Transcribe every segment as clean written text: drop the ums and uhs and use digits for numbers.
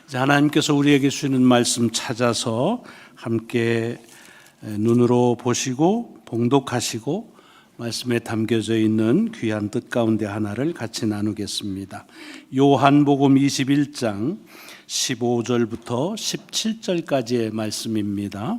이제 하나님께서 우리에게 주시는 말씀 찾아서 함께 눈으로 보시고 봉독하시고 말씀에 담겨져 있는 귀한 뜻 가운데 하나를 같이 나누겠습니다. 요한복음 21장 15절부터 17절까지의 말씀입니다.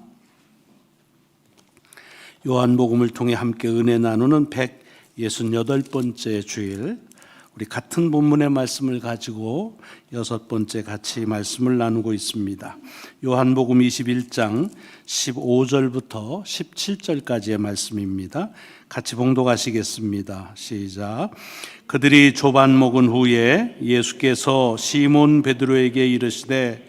요한복음을 통해 함께 은혜 나누는 168번째 주일, 우리 같은 본문의 말씀을 가지고 6번째 같이 말씀을 나누고 있습니다. 요한복음 21장 15절부터 17절까지의 말씀입니다. 같이 봉독하시겠습니다. 시작. 그들이 조반 먹은 후에 예수께서 시몬 베드로에게 이르시되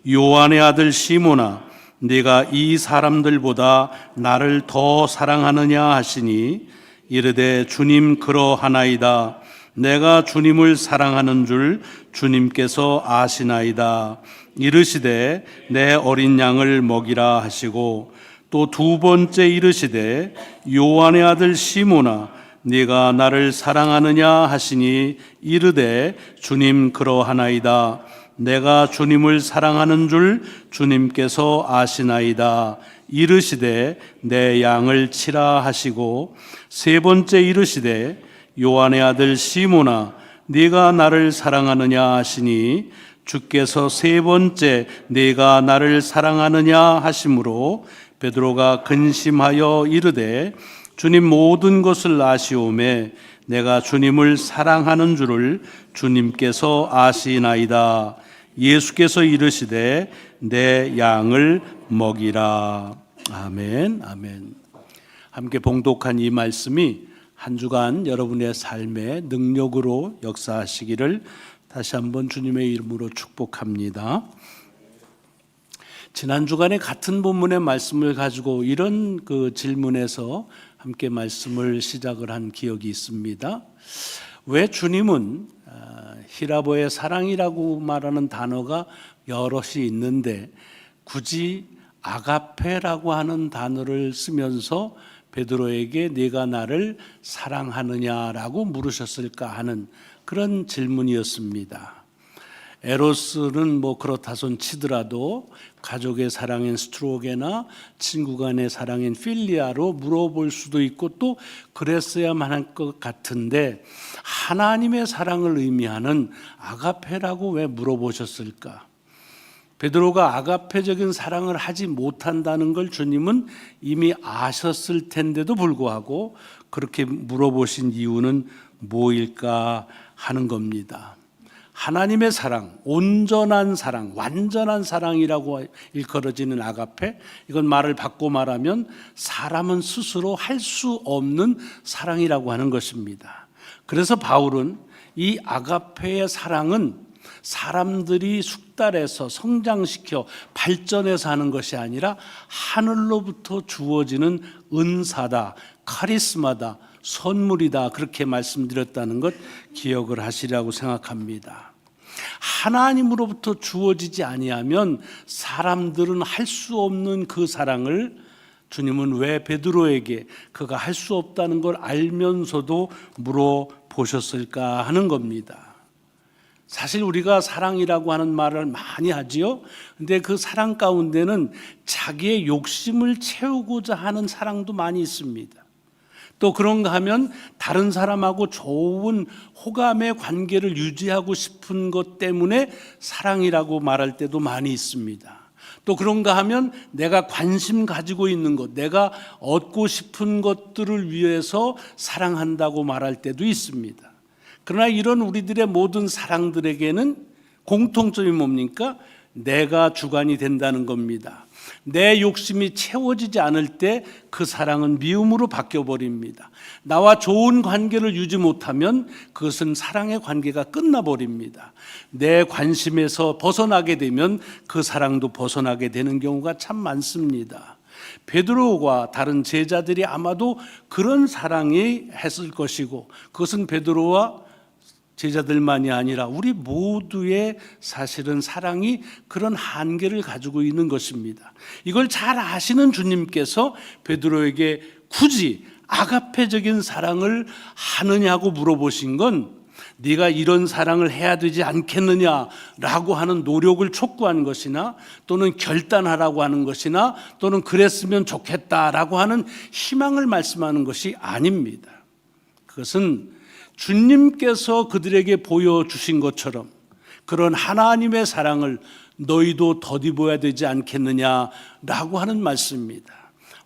요한의 아들 시몬아, 네가 이 사람들보다 나를 더 사랑하느냐 하시니 이르되 주님 그러하나이다. 내가 주님을 사랑하는 줄 주님께서 아시나이다. 이르시되 내 어린 양을 먹이라 하시고 또 두 번째 이르시되 요한의 아들 시몬아, 네가 나를 사랑하느냐 하시니 이르되 주님 그러하나이다. 내가 주님을 사랑하는 줄 주님께서 아시나이다. 이르시되 내 양을 치라 하시고 세 번째 이르시되 요한의 아들 시몬아, 네가 나를 사랑하느냐 하시니 주께서 세 번째 네가 나를 사랑하느냐 하심으로 베드로가 근심하여 이르되 주님 모든 것을 아시오매 내가 주님을 사랑하는 줄을 주님께서 아시나이다. 예수께서 이르시되 내 양을 먹이라. 아멘, 아멘. 함께 봉독한 이 말씀이 한 주간 여러분의 삶에 능력으로 역사하시기를 다시 한번 주님의 이름으로 축복합니다. 지난 주간에 같은 본문의 말씀을 가지고 이런 질문에서 함께 말씀을 시작을 한 기억이 있습니다. 왜 주님은 히라보의 사랑이라고 말하는 단어가 여럿이 있는데 굳이 아가페라고 하는 단어를 쓰면서 베드로에게 네가 나를 사랑하느냐라고 물으셨을까 하는 그런 질문이었습니다. 에로스는 그렇다 손 치더라도 가족의 사랑인 스트로게나 친구 간의 사랑인 필리아로 물어볼 수도 있고 또 그랬어야만 할 것 같은데 하나님의 사랑을 의미하는 아가페라고 왜 물어보셨을까? 베드로가 아가페적인 사랑을 하지 못한다는 걸 주님은 이미 아셨을 텐데도 불구하고 그렇게 물어보신 이유는 뭐일까 하는 겁니다. 하나님의 사랑, 온전한 사랑, 완전한 사랑이라고 일컬어지는 아가페, 이건 말을 바꿔 말하면 사람은 스스로 할 수 없는 사랑이라고 하는 것입니다. 그래서 바울은 이 아가페의 사랑은 사람들이 숙달해서 성장시켜 발전해서 하는 것이 아니라 하늘로부터 주어지는 은사다, 카리스마다, 선물이다, 그렇게 말씀드렸다는 것 기억을 하시라고 생각합니다. 하나님으로부터 주어지지 아니하면 사람들은 할 수 없는 그 사랑을 주님은 왜 베드로에게 그가 할 수 없다는 걸 알면서도 물어보셨을까 하는 겁니다. 사실 우리가 사랑이라고 하는 말을 많이 하지요. 근데 그 사랑 가운데는 자기의 욕심을 채우고자 하는 사랑도 많이 있습니다. 또 그런가 하면 다른 사람하고 좋은 호감의 관계를 유지하고 싶은 것 때문에 사랑이라고 말할 때도 많이 있습니다. 또 그런가 하면 내가 관심 가지고 있는 것, 내가 얻고 싶은 것들을 위해서 사랑한다고 말할 때도 있습니다. 그러나 이런 우리들의 모든 사랑들에게는 공통점이 뭡니까? 내가 주관이 된다는 겁니다. 내 욕심이 채워지지 않을 때 그 사랑은 미움으로 바뀌어버립니다. 나와 좋은 관계를 유지 못하면 그것은 사랑의 관계가 끝나버립니다. 내 관심에서 벗어나게 되면 그 사랑도 벗어나게 되는 경우가 참 많습니다. 베드로와 다른 제자들이 아마도 그런 사랑이 했을 것이고 그것은 베드로와 제자들만이 아니라 우리 모두의 사실은 사랑이 그런 한계를 가지고 있는 것입니다. 이걸 잘 아시는 주님께서 베드로에게 굳이 아가페적인 사랑을 하느냐고 물어보신 건 네가 이런 사랑을 해야 되지 않겠느냐라고 하는 노력을 촉구하는 것이나 또는 결단하라고 하는 것이나 또는 그랬으면 좋겠다라고 하는 희망을 말씀하는 것이 아닙니다. 그것은 주님께서 그들에게 보여주신 것처럼 그런 하나님의 사랑을 너희도 덧입어야 되지 않겠느냐라고 하는 말씀입니다.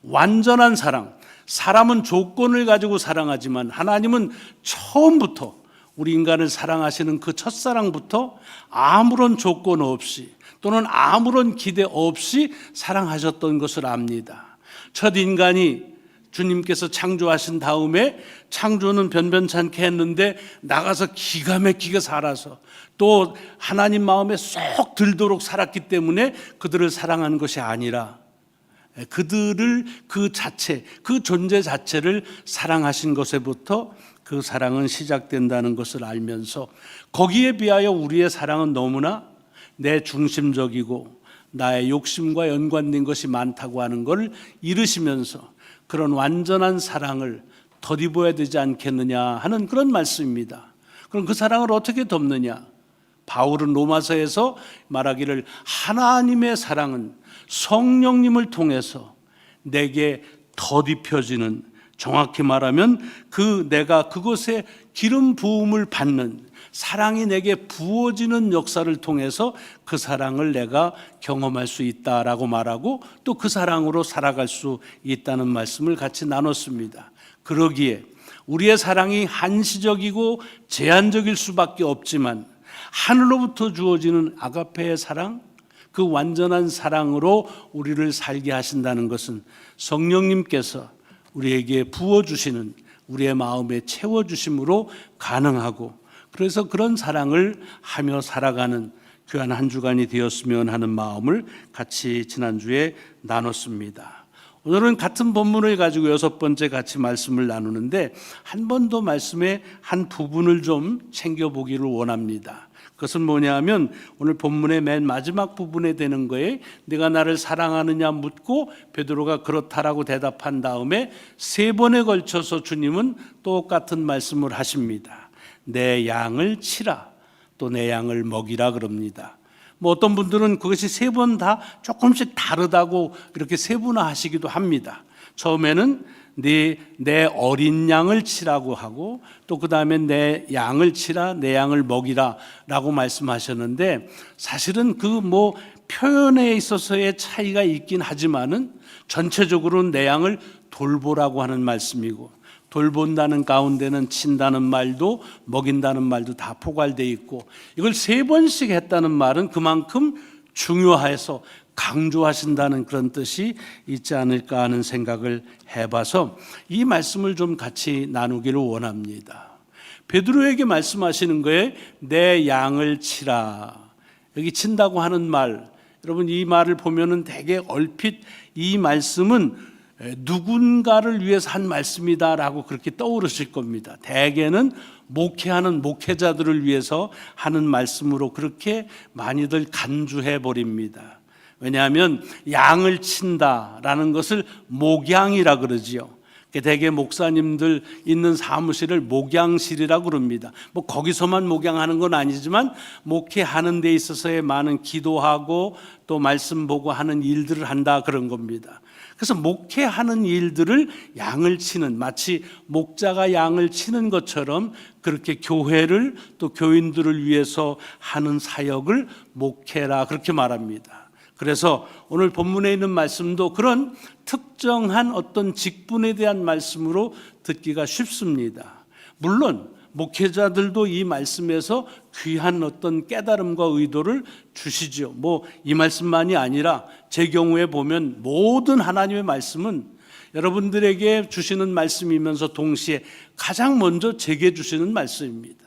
완전한 사랑, 사람은 조건을 가지고 사랑하지만 하나님은 처음부터 우리 인간을 사랑하시는 그 첫사랑부터 아무런 조건 없이 또는 아무런 기대 없이 사랑하셨던 것을 압니다. 첫 인간이 주님께서 창조하신 다음에 창조는 변변찮게 했는데 나가서 기가 막히게 살아서 또 하나님 마음에 쏙 들도록 살았기 때문에 그들을 사랑한 것이 아니라 그들을 그 자체, 그 존재 자체를 사랑하신 것에부터 그 사랑은 시작된다는 것을 알면서 거기에 비하여 우리의 사랑은 너무나 내 중심적이고 나의 욕심과 연관된 것이 많다고 하는 것을 잃으시면서 그런 완전한 사랑을 덧입어야 되지 않겠느냐 하는 그런 말씀입니다. 그럼 그 사랑을 어떻게 덮느냐? 바울은 로마서에서 말하기를 하나님의 사랑은 성령님을 통해서 내게 덧입혀지는, 정확히 말하면 내가 그곳에 기름 부음을 받는 사랑이 내게 부어지는 역사를 통해서 그 사랑을 내가 경험할 수 있다라고 말하고 또 그 사랑으로 살아갈 수 있다는 말씀을 같이 나눴습니다. 그러기에 우리의 사랑이 한시적이고 제한적일 수밖에 없지만 하늘로부터 주어지는 아가페의 사랑, 그 완전한 사랑으로 우리를 살게 하신다는 것은 성령님께서 우리에게 부어주시는 우리의 마음에 채워주심으로 가능하고 그래서 그런 사랑을 하며 살아가는 귀한 한 주간이 되었으면 하는 마음을 같이 지난주에 나눴습니다. 오늘은 같은 본문을 가지고 6번째 같이 말씀을 나누는데 한 번 더 말씀의 한 부분을 좀 챙겨보기를 원합니다. 그것은 뭐냐 하면 오늘 본문의 맨 마지막 부분에 되는 거에 네가 나를 사랑하느냐 묻고 베드로가 그렇다라고 대답한 다음에 3번에 걸쳐서 주님은 똑같은 말씀을 하십니다. 내 양을 치라, 또 내 양을 먹이라 그럽니다. 어떤 분들은 그것이 3번 다 조금씩 다르다고 이렇게 세분화하시기도 합니다. 처음에는 내 어린 양을 치라고 하고 또 그 다음에 내 양을 치라, 내 양을 먹이라 라고 말씀하셨는데 사실은 표현에 있어서의 차이가 있긴 하지만은 전체적으로는 내 양을 돌보라고 하는 말씀이고 돌본다는 가운데는 친다는 말도 먹인다는 말도 다 포괄되어 있고 이걸 3번씩 했다는 말은 그만큼 중요해서 강조하신다는 그런 뜻이 있지 않을까 하는 생각을 해봐서 이 말씀을 좀 같이 나누기를 원합니다. 베드로에게 말씀하시는 거에 내 양을 치라. 여기 친다고 하는 말, 여러분 이 말을 보면은 되게 얼핏 이 말씀은 누군가를 위해서 한 말씀이다라고 그렇게 떠오르실 겁니다. 대개는 목회하는 목회자들을 위해서 하는 말씀으로 그렇게 많이들 간주해 버립니다. 왜냐하면 양을 친다라는 것을 목양이라 그러지요. 대개 목사님들 있는 사무실을 목양실이라고 그럽니다. 거기서만 목양하는 건 아니지만 목회하는 데 있어서의 많은 기도하고 또 말씀 보고 하는 일들을 한다 그런 겁니다. 그래서 목회하는 일들을 양을 치는, 마치 목자가 양을 치는 것처럼 그렇게 교회를 또 교인들을 위해서 하는 사역을 목회라 그렇게 말합니다. 그래서 오늘 본문에 있는 말씀도 그런 특정한 어떤 직분에 대한 말씀으로 듣기가 쉽습니다. 물론 목회자들도 이 말씀에서 귀한 어떤 깨달음과 의도를 주시죠. 이 말씀만이 아니라 제 경우에 보면 모든 하나님의 말씀은 여러분들에게 주시는 말씀이면서 동시에 가장 먼저 제게 주시는 말씀입니다.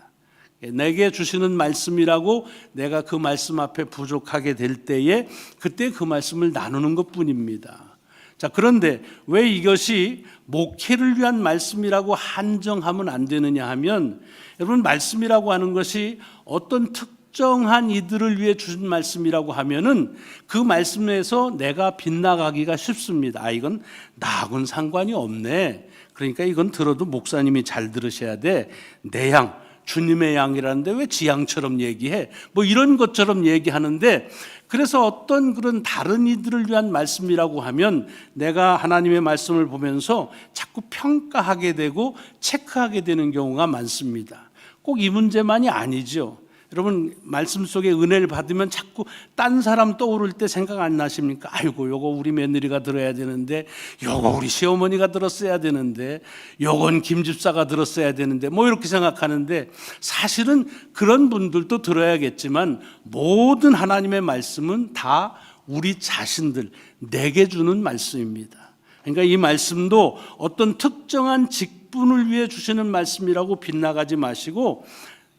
내게 주시는 말씀이라고 내가 그 말씀 앞에 부족하게 될 때에 그때 그 말씀을 나누는 것뿐입니다. 자, 그런데 왜 이것이 목회를 위한 말씀이라고 한정하면 안 되느냐 하면 여러분 말씀이라고 하는 것이 어떤 특정한 이들을 위해 주신 말씀이라고 하면은 그 말씀에서 내가 빗나가기가 쉽습니다. 이건 나하고는 상관이 없네. 그러니까 이건 들어도 목사님이 잘 들으셔야 돼. 내 양 주님의 양이라는데 왜 지 양처럼 얘기해? 뭐 이런 것처럼 얘기하는데, 그래서 어떤 그런 다른 이들을 위한 말씀이라고 하면 내가 하나님의 말씀을 보면서 자꾸 평가하게 되고 체크하게 되는 경우가 많습니다. 꼭 이 문제만이 아니죠. 여러분, 말씀 속에 은혜를 받으면 자꾸 딴 사람 떠오를 때 생각 안 나십니까? 아이고, 요거 우리 며느리가 들어야 되는데, 요거 우리 시어머니가 들었어야 되는데, 요건 김 집사가 들었어야 되는데, 뭐 이렇게 생각하는데, 사실은 그런 분들도 들어야겠지만 모든 하나님의 말씀은 다 우리 자신들, 내게 주는 말씀입니다. 그러니까 이 말씀도 어떤 특정한 직분을 위해 주시는 말씀이라고 빗나가지 마시고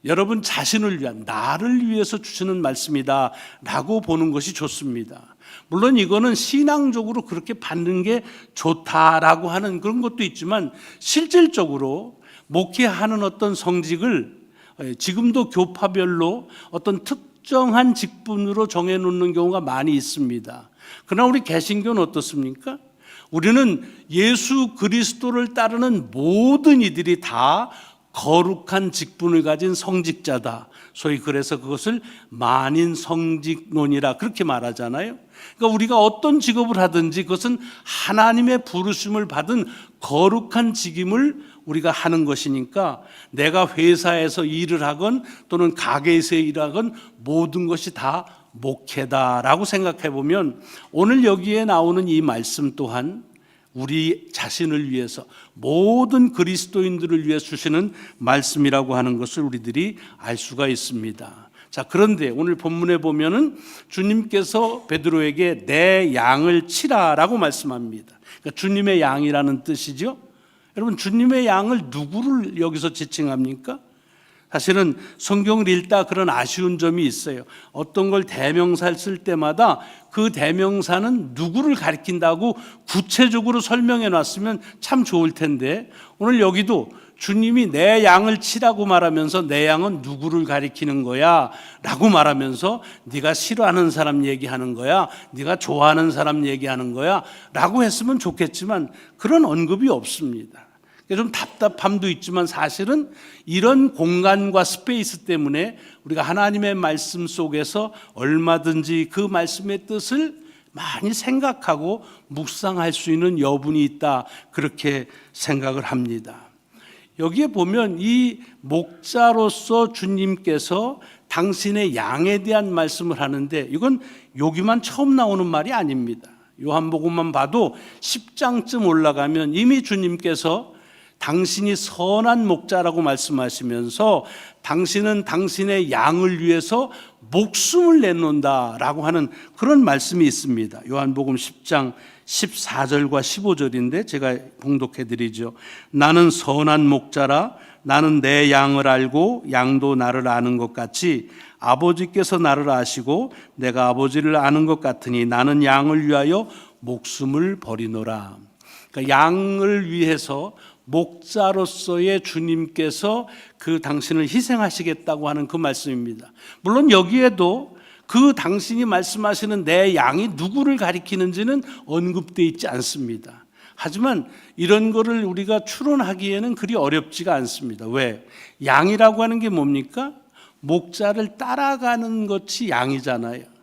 여러분 자신을 위한, 나를 위해서 주시는 말씀이다 라고 보는 것이 좋습니다. 물론 이거는 신앙적으로 그렇게 받는 게 좋다라고 하는 그런 것도 있지만, 실질적으로 목회하는 어떤 성직을 지금도 교파별로 어떤 특정한 직분으로 정해놓는 경우가 많이 있습니다. 그러나 우리 개신교는 어떻습니까? 우리는 예수 그리스도를 따르는 모든 이들이 다 거룩한 직분을 가진 성직자다. 소위 그래서 그것을 만인 성직론이라 그렇게 말하잖아요. 그러니까 우리가 어떤 직업을 하든지 그것은 하나님의 부르심을 받은 거룩한 직임을 우리가 하는 것이니까, 내가 회사에서 일을 하건 또는 가게에서 일하건 모든 것이 다 목회다라고 생각해 보면, 오늘 여기에 나오는 이 말씀 또한 우리 자신을 위해서, 모든 그리스도인들을 위해 주시는 말씀이라고 하는 것을 우리들이 알 수가 있습니다. 자, 그런데 오늘 본문에 보면은 주님께서 베드로에게 내 양을 치라라고 말씀합니다. 그러니까 주님의 양이라는 뜻이죠. 여러분, 주님의 양을 누구를 여기서 지칭합니까? 사실은 성경을 읽다 그런 아쉬운 점이 있어요. 어떤 걸 대명사를 쓸 때마다 그 대명사는 누구를 가리킨다고 구체적으로 설명해 놨으면 참 좋을 텐데, 오늘 여기도 주님이 내 양을 치라고 말하면서 내 양은 누구를 가리키는 거야 라고 말하면서 네가 싫어하는 사람 얘기하는 거야, 네가 좋아하는 사람 얘기하는 거야 라고 했으면 좋겠지만 그런 언급이 없습니다. 좀 답답함도 있지만 사실은 이런 공간과 스페이스 때문에 우리가 하나님의 말씀 속에서 얼마든지 그 말씀의 뜻을 많이 생각하고 묵상할 수 있는 여분이 있다, 그렇게 생각을 합니다. 여기에 보면 이 목자로서 주님께서 당신의 양에 대한 말씀을 하는데, 이건 여기만 처음 나오는 말이 아닙니다. 요한복음만 봐도 10장쯤 올라가면 이미 주님께서 당신이 선한 목자라고 말씀하시면서 당신은 당신의 양을 위해서 목숨을 내놓는다라고 하는 그런 말씀이 있습니다. 요한복음 10장 14절과 15절인데 제가 봉독해 드리죠. 나는 선한 목자라, 나는 내 양을 알고 양도 나를 아는 것 같이 아버지께서 나를 아시고 내가 아버지를 아는 것 같으니 나는 양을 위하여 목숨을 버리노라. 그러니까 양을 위해서 목자로서의 주님께서 그 당신을 희생하시겠다고 하는 그 말씀입니다. 물론 여기에도 그 당신이 말씀하시는 내 양이 누구를 가리키는지는 언급되어 있지 않습니다. 하지만 이런 거를 우리가 추론하기에는 그리 어렵지가 않습니다. 왜? 양이라고 하는 게 뭡니까? 목자를 따라가는 것이 양이잖아요.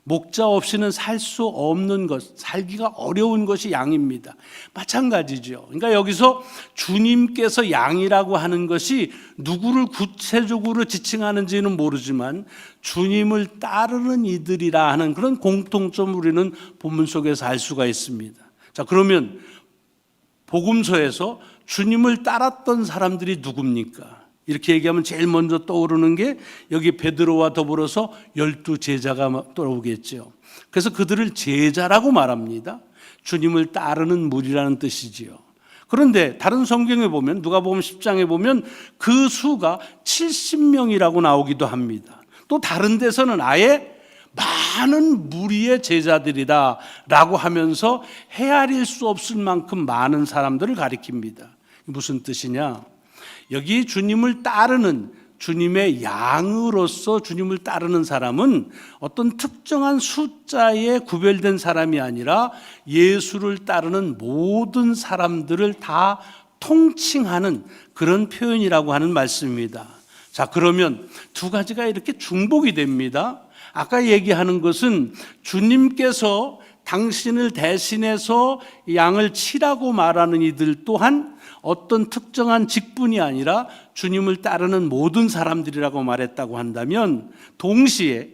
목자 없이는 살 수 없는 것, 살기가 어려운 것이 양입니다. 마찬가지죠. 그러니까 여기서 주님께서 양이라고 하는 것이 누구를 구체적으로 지칭하는지는 모르지만 주님을 따르는 이들이라 하는 그런 공통점을 우리는 본문 속에서 알 수가 있습니다. 자, 그러면 복음서에서 주님을 따랐던 사람들이 누굽니까? 이렇게 얘기하면 제일 먼저 떠오르는 게 여기 베드로와 더불어서 12 제자가 떠오르겠죠. 그래서 그들을 제자라고 말합니다. 주님을 따르는 무리라는 뜻이지요. 그런데 다른 성경에 보면, 누가복음 10장에 보면 그 수가 70명이라고 나오기도 합니다. 또 다른 데서는 아예 많은 무리의 제자들이다 라고 하면서 헤아릴 수 없을 만큼 많은 사람들을 가리킵니다. 무슨 뜻이냐? 여기 주님을 따르는, 주님의 양으로서 주님을 따르는 사람은 어떤 특정한 숫자에 구별된 사람이 아니라 예수를 따르는 모든 사람들을 다 통칭하는 그런 표현이라고 하는 말씀입니다. 자, 그러면 두 가지가 이렇게 중복이 됩니다. 아까 얘기하는 것은 주님께서 당신을 대신해서 양을 치라고 말하는 이들 또한 어떤 특정한 직분이 아니라 주님을 따르는 모든 사람들이라고 말했다고 한다면, 동시에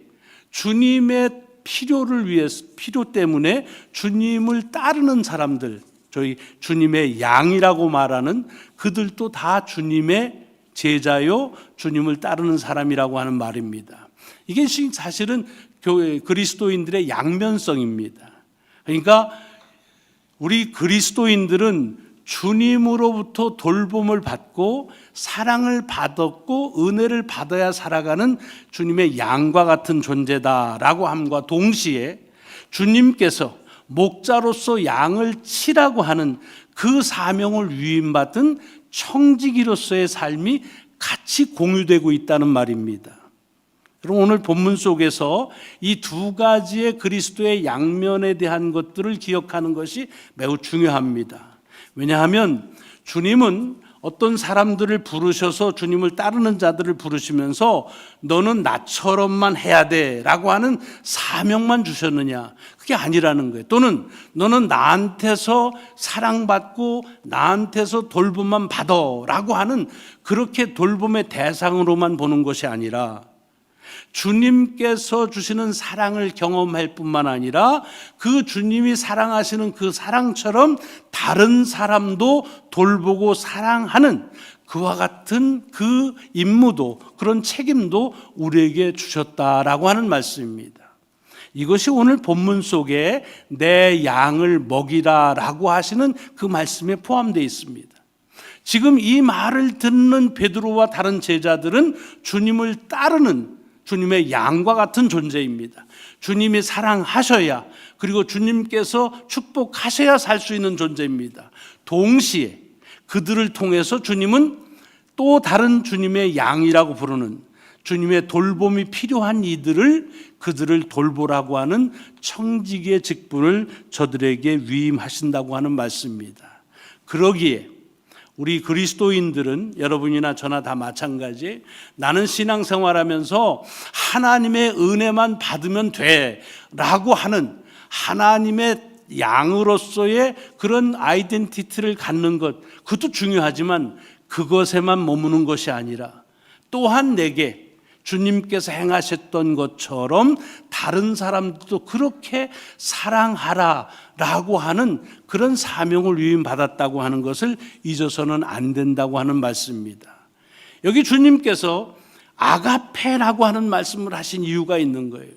주님의 필요를 위해서, 필요 때문에 주님을 따르는 사람들, 저희 주님의 양이라고 말하는 그들도 다 주님의 제자요, 주님을 따르는 사람이라고 하는 말입니다. 이게 사실은 교회 그리스도인들의 양면성입니다. 그러니까 우리 그리스도인들은 주님으로부터 돌봄을 받고 사랑을 받았고 은혜를 받아야 살아가는 주님의 양과 같은 존재다라고 함과 동시에 주님께서 목자로서 양을 치라고 하는 그 사명을 위임받은 청지기로서의 삶이 같이 공유되고 있다는 말입니다. 그럼 오늘 본문 속에서 이 두 가지의 그리스도의 양면에 대한 것들을 기억하는 것이 매우 중요합니다. 왜냐하면 주님은 어떤 사람들을 부르셔서 주님을 따르는 자들을 부르시면서 너는 나처럼만 해야 돼 라고 하는 사명만 주셨느냐, 그게 아니라는 거예요. 또는 너는 나한테서 사랑받고 나한테서 돌봄만 받아 라고 하는 그렇게 돌봄의 대상으로만 보는 것이 아니라 주님께서 주시는 사랑을 경험할 뿐만 아니라 그 주님이 사랑하시는 그 사랑처럼 다른 사람도 돌보고 사랑하는 그와 같은 그 임무도, 그런 책임도 우리에게 주셨다라고 하는 말씀입니다. 이것이 오늘 본문 속에 내 양을 먹이라라고 하시는 그 말씀에 포함되어 있습니다. 지금 이 말을 듣는 베드로와 다른 제자들은 주님을 따르는 주님의 양과 같은 존재입니다. 주님이 사랑하셔야, 그리고 주님께서 축복하셔야 살 수 있는 존재입니다. 동시에 그들을 통해서 주님은 또 다른 주님의 양이라고 부르는, 주님의 돌봄이 필요한 이들을, 그들을 돌보라고 하는 청지기의 직분을 저들에게 위임하신다고 하는 말씀입니다. 그러기에 우리 그리스도인들은, 여러분이나 저나 다 마찬가지, 나는 신앙생활하면서 하나님의 은혜만 받으면 돼 라고 하는 하나님의 양으로서의 그런 아이덴티티를 갖는 것, 그것도 중요하지만 그것에만 머무는 것이 아니라 또한 내게 주님께서 행하셨던 것처럼 다른 사람들도 그렇게 사랑하라 라고 하는 그런 사명을 위임받았다고 하는 것을 잊어서는 안 된다고 하는 말씀입니다. 여기 주님께서 아가페라고 하는 말씀을 하신 이유가 있는 거예요.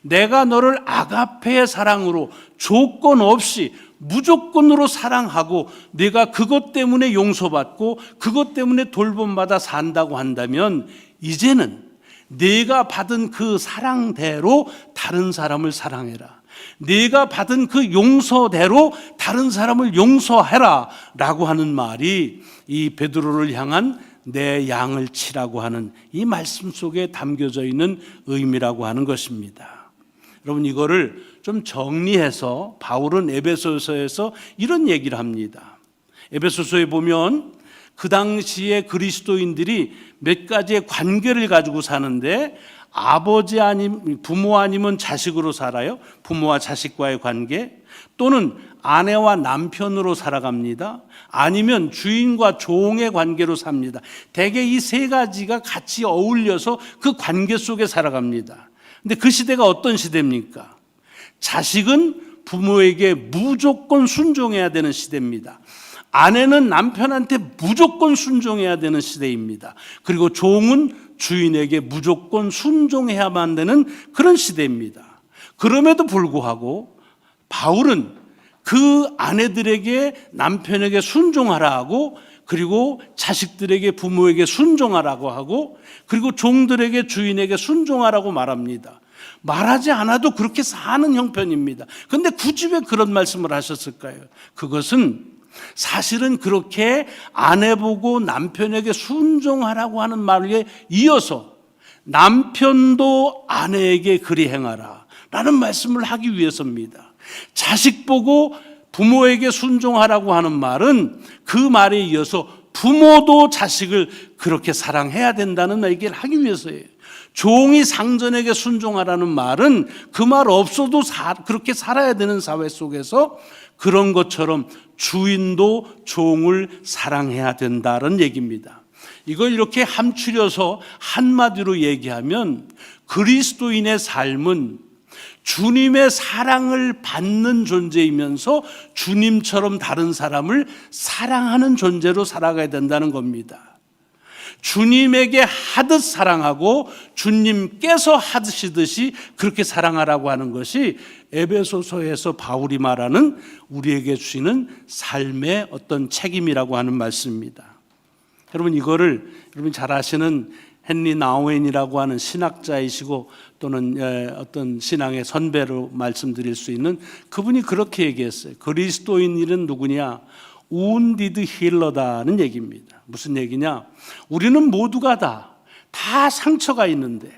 내가 너를 아가페의 사랑으로 조건 없이 무조건으로 사랑하고 내가 그것 때문에 용서받고 그것 때문에 돌봄받아 산다고 한다면, 이제는 내가 받은 그 사랑대로 다른 사람을 사랑해라, 내가 받은 그 용서대로 다른 사람을 용서해라 라고 하는 말이 이 베드로를 향한 내 양을 치라고 하는 이 말씀 속에 담겨져 있는 의미라고 하는 것입니다. 여러분, 이거를 좀 정리해서 바울은 에베소서에서 이런 얘기를 합니다. 에베소서에 보면 그 당시에 그리스도인들이 몇 가지의 관계를 가지고 사는데, 아버지 아님, 부모 아니면 자식으로 살아요. 부모와 자식과의 관계, 또는 아내와 남편으로 살아갑니다. 아니면 주인과 종의 관계로 삽니다. 대개 이 세 가지가 같이 어울려서 그 관계 속에 살아갑니다. 근데 그 시대가 어떤 시대입니까? 자식은 부모에게 무조건 순종해야 되는 시대입니다. 아내는 남편한테 무조건 순종해야 되는 시대입니다. 그리고 종은 주인에게 무조건 순종해야만 되는 그런 시대입니다. 그럼에도 불구하고 바울은 그 아내들에게 남편에게 순종하라 하고, 그리고 자식들에게 부모에게 순종하라고 하고, 그리고 종들에게 주인에게 순종하라고 말합니다. 말하지 않아도 그렇게 사는 형편입니다. 그런데 굳이 왜 그런 말씀을 하셨을까요? 그것은 사실은 그렇게 아내 보고 남편에게 순종하라고 하는 말에 이어서 남편도 아내에게 그리 행하라 라는 말씀을 하기 위해서입니다. 자식 보고 부모에게 순종하라고 하는 말은 그 말에 이어서 부모도 자식을 그렇게 사랑해야 된다는 얘기를 하기 위해서예요. 종이 상전에게 순종하라는 말은 그 말 없어도 그렇게 살아야 되는 사회 속에서 그런 것처럼 주인도 종을 사랑해야 된다는 얘기입니다. 이걸 이렇게 함추려서 한마디로 얘기하면 그리스도인의 삶은 주님의 사랑을 받는 존재이면서 주님처럼 다른 사람을 사랑하는 존재로 살아가야 된다는 겁니다. 주님에게 하듯 사랑하고 주님께서 하시듯이 그렇게 사랑하라고 하는 것이 에베소서에서 바울이 말하는 우리에게 주시는 삶의 어떤 책임이라고 하는 말씀입니다. 여러분, 이거를 여러분 잘 아시는 헨리 나우엔이라고 하는 신학자이시고 또는 어떤 신앙의 선배로 말씀드릴 수 있는 그분이 그렇게 얘기했어요. 그리스도인은 누구냐? wounded healer다는 얘기입니다. 무슨 얘기냐? 우리는 모두가 다 상처가 있는데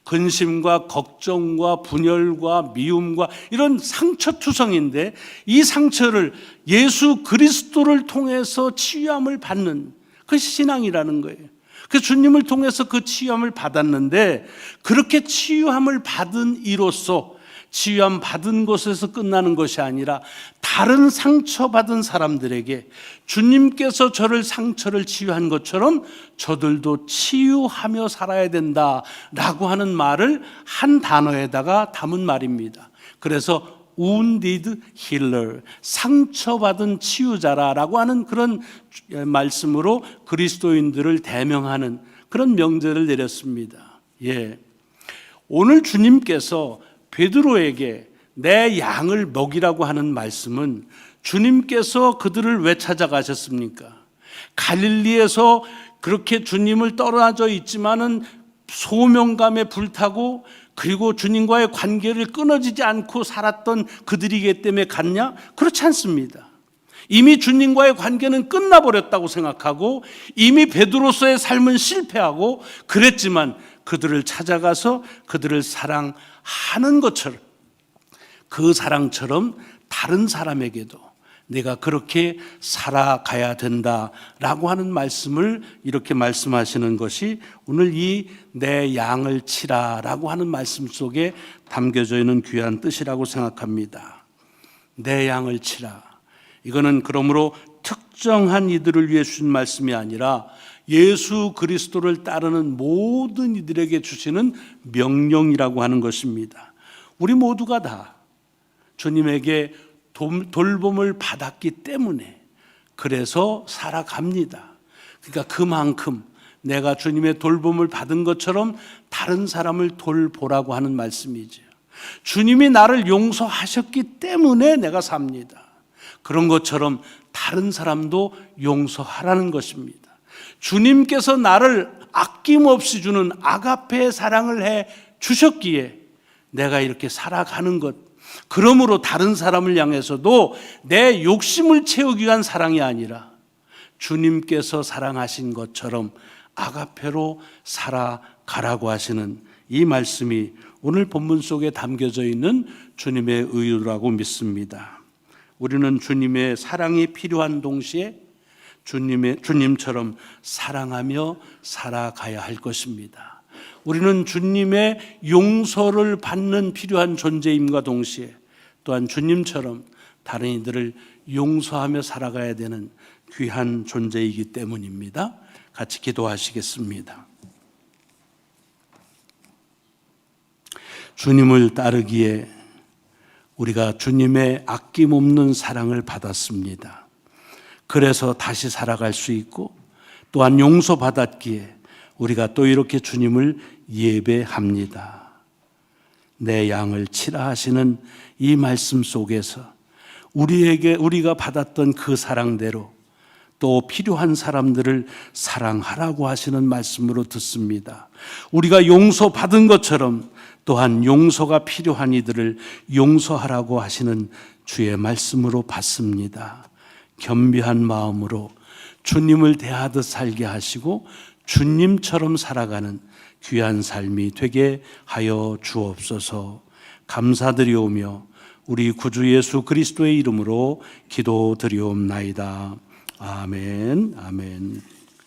근심과 걱정과 분열과 미움과 이런 상처투성인데 이 상처를 예수 그리스도를 통해서 치유함을 받는 그것이 신앙이라는 거예요. 그 주님을 통해서 그 치유함을 받았는데 그렇게 치유함을 받은 이로써 치유함 받은 곳에서 끝나는 것이 아니라 다른 상처받은 사람들에게 주님께서 저를 상처를 치유한 것처럼 저들도 치유하며 살아야 된다라고 하는 말을 한 단어에다가 담은 말입니다. 그래서 wounded healer, 상처받은 치유자라고 하는 그런 말씀으로 그리스도인들을 대명하는 그런 명제를 내렸습니다. 오늘 주님께서 베드로에게 내 양을 먹이라고 하는 말씀은 주님께서 그들을 왜 찾아가셨습니까? 갈릴리에서 그렇게 주님을 떨어져 있지만은 소명감에 불타고 그리고 주님과의 관계를 끊어지지 않고 살았던 그들이기 때문에 갔냐? 그렇지 않습니다. 이미 주님과의 관계는 끝나버렸다고 생각하고 이미 베드로서의 삶은 실패하고 그랬지만 그들을 찾아가서 그들을 사랑하는 것처럼 그 사랑처럼 다른 사람에게도 내가 그렇게 살아가야 된다라고 하는 말씀을 이렇게 말씀하시는 것이 오늘 이 내 양을 치라라고 하는 말씀 속에 담겨져 있는 귀한 뜻이라고 생각합니다. 내 양을 치라. 이거는 그러므로 특정한 이들을 위해 주신 말씀이 아니라 예수 그리스도를 따르는 모든 이들에게 주시는 명령이라고 하는 것입니다. 우리 모두가 다 주님에게 돌봄을 받았기 때문에 그래서 살아갑니다. 그러니까 그만큼 내가 주님의 돌봄을 받은 것처럼 다른 사람을 돌보라고 하는 말씀이죠. 주님이 나를 용서하셨기 때문에 내가 삽니다. 그런 것처럼 다른 사람도 용서하라는 것입니다. 주님께서 나를 아낌없이 주는 아가페의 사랑을 해 주셨기에 내가 이렇게 살아가는 것, 그러므로 다른 사람을 향해서도 내 욕심을 채우기 위한 사랑이 아니라 주님께서 사랑하신 것처럼 아가페로 살아가라고 하시는 이 말씀이 오늘 본문 속에 담겨져 있는 주님의 의도라고 믿습니다. 우리는 주님의 사랑이 필요한 동시에 주님처럼 사랑하며 살아가야 할 것입니다. 우리는 주님의 용서를 받는 필요한 존재임과 동시에 또한 주님처럼 다른 이들을 용서하며 살아가야 되는 귀한 존재이기 때문입니다. 같이 기도하시겠습니다. 주님을 따르기에 우리가 주님의 아낌없는 사랑을 받았습니다. 그래서 다시 살아갈 수 있고 또한 용서받았기에 우리가 또 이렇게 주님을 예배합니다. 내 양을 치라 하시는 이 말씀 속에서 우리가 받았던 그 사랑대로 또 필요한 사람들을 사랑하라고 하시는 말씀으로 듣습니다. 우리가 용서받은 것처럼 또한 용서가 필요한 이들을 용서하라고 하시는 주의 말씀으로 받습니다. 겸비한 마음으로 주님을 대하듯 살게 하시고 주님처럼 살아가는 귀한 삶이 되게 하여 주옵소서. 감사드리오며 우리 구주 예수 그리스도의 이름으로 기도드리옵나이다. 아멘, 아멘.